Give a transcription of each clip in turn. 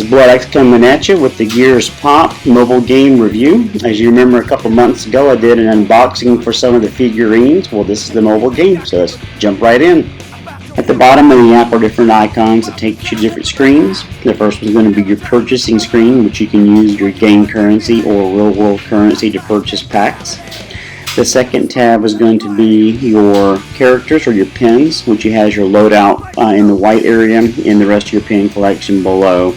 Blood X coming at you with the Gears Pop mobile game review. As you remember, a couple months ago I did an unboxing for some of the figurines. Well, this is the mobile game, so let's jump right in. At the bottom of the app are different icons that take you to different screens. The first one is going to be your purchasing screen, which you can use your game currency or real world currency to purchase packs. The second tab is going to be your characters or your pins, which has your loadout in the white area and the rest of your pin collection below.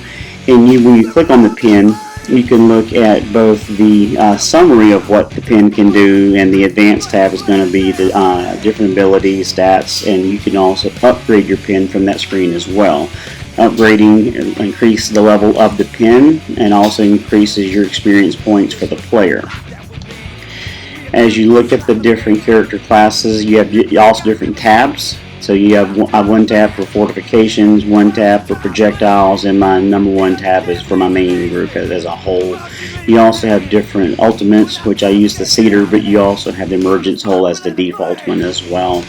And when you click on the pin, you can look at both the summary of what the pin can do, and the advanced tab is going to be the different abilities, stats, and you can also upgrade your pin from that screen as well. Upgrading increases the level of the pin and also increases your experience points for the player. As you look at the different character classes, you have also different tabs. So you have one tab for fortifications, one tab for projectiles, and my number one tab is for my main group as a whole. You also have different ultimates, which I use the Cedar, but you also have the Emergence Hole as the default one as well.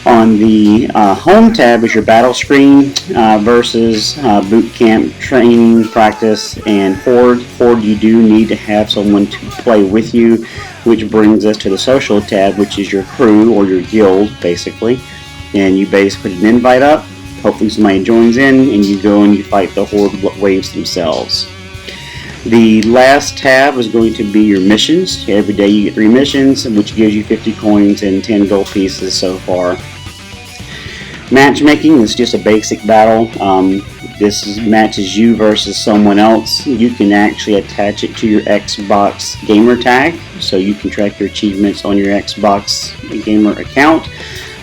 On the home tab is your battle screen versus boot camp, training, practice, and horde. Horde, you do need to have someone to play with you, which brings us to the social tab, which is your crew or your guild, basically. And you basically put an invite up, hopefully somebody joins in, and you go and you fight the horde waves themselves. The last tab is going to be your missions. Every day you get 3 missions, which gives you 50 coins and 10 gold pieces so far. Matchmaking is just a basic battle. This matches you versus someone else. You can actually attach it to your Xbox gamer tag, so you can track your achievements on your Xbox gamer account,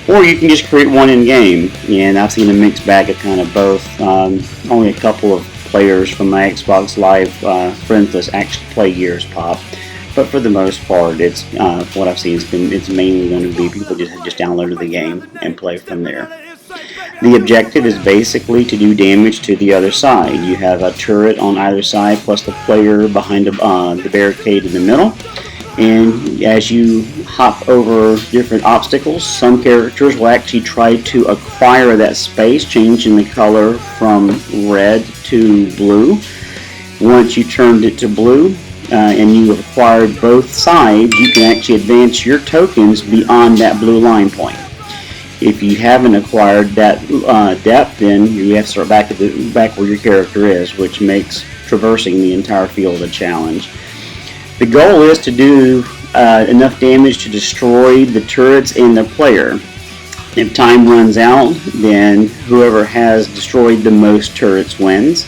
or you can just create one in game. And I've seen a mixed bag of kind of both. Only a couple of players from my Xbox Live friends list actually play Gears Pop, but for the most part, it's what I've seen it's mainly going to be people just downloaded the game and play from there. The objective is basically to do damage to the other side. You have a turret on either side, plus the player behind the barricade in the middle. And as you hop over different obstacles, some characters will actually try to acquire that space, changing the color from red to blue. Once you turned it to blue, and you have acquired both sides, you can actually advance your tokens beyond that blue line point. If you haven't acquired that depth, then you have to start back where your character is, which makes traversing the entire field a challenge. The goal is to do enough damage to destroy the turrets and the player. If time runs out, then whoever has destroyed the most turrets wins.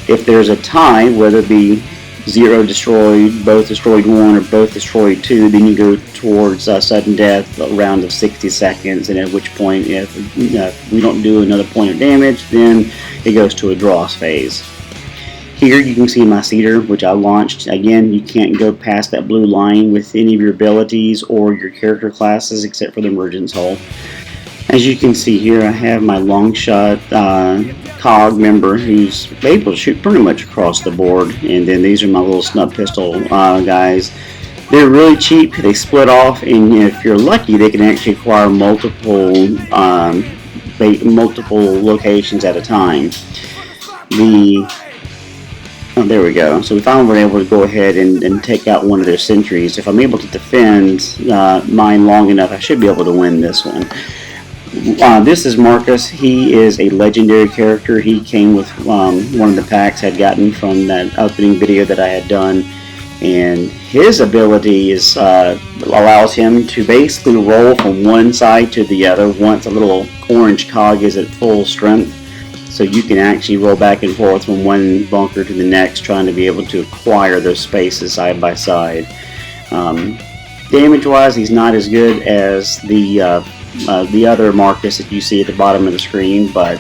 If there's a tie, whether it be 0 destroyed, both destroyed 1, or both destroyed 2, then you go towards sudden death, a round of 60 seconds, and at which point, if we don't do another point of damage, then it goes to a draw phase. Here you can see my Cedar, which I launched. Again, you can't go past that blue line with any of your abilities or your character classes except for the Emergence Hole. As you can see here, I have my long shot COG member who's able to shoot pretty much across the board, and then these are my little snub pistol guys. They're really cheap. They split off, and if you're lucky, they can actually acquire multiple locations at a time. There we go. So we finally were able to go ahead and take out one of their sentries. If I'm able to defend mine long enough, I should be able to win this one. This is Marcus. He is a legendary character. He came with one of the packs I'd gotten from that opening video that I had done, and his ability is allows him to basically roll from one side to the other once a little orange cog is at full strength. So you can actually roll back and forth from one bunker to the next, trying to be able to acquire those spaces side by side. Damage-wise, he's not as good as the other Marcus that you see at the bottom of the screen, but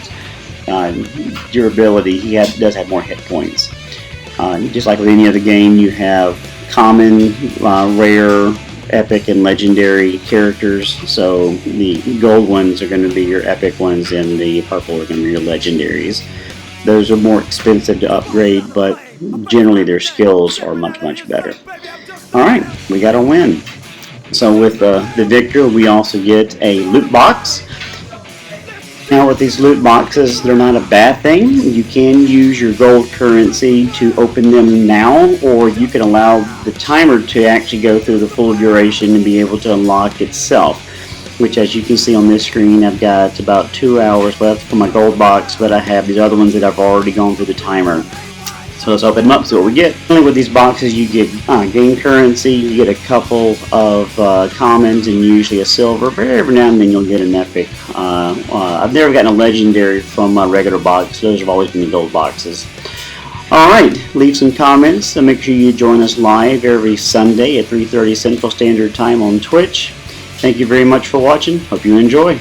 durability, he does have more hit points. Just like with any other game, you have common, rare, epic, and legendary characters. So the gold ones are going to be your epic ones, and the purple are going to be your legendaries. Those are more expensive to upgrade, but generally their skills are much better. Alright, we got a win. So with the victor, we also get a loot box. Now with these loot boxes, they're not a bad thing. You can use your gold currency to open them now, or you can allow the timer to actually go through the full duration and be able to unlock itself. Which, as you can see on this screen, I've got about 2 hours left for my gold box, but I have these other ones that I've already gone through the timer. So let's open them up, see what we get. With these boxes, you get game currency, you get a couple of commons, and usually a silver, but every now and then you'll get an epic. I've never gotten a legendary from my regular box. Those have always been the gold boxes. Alright, leave some comments, and make sure you join us live every Sunday at 3:30 Central Standard Time on Twitch. Thank you very much for watching. Hope you enjoy.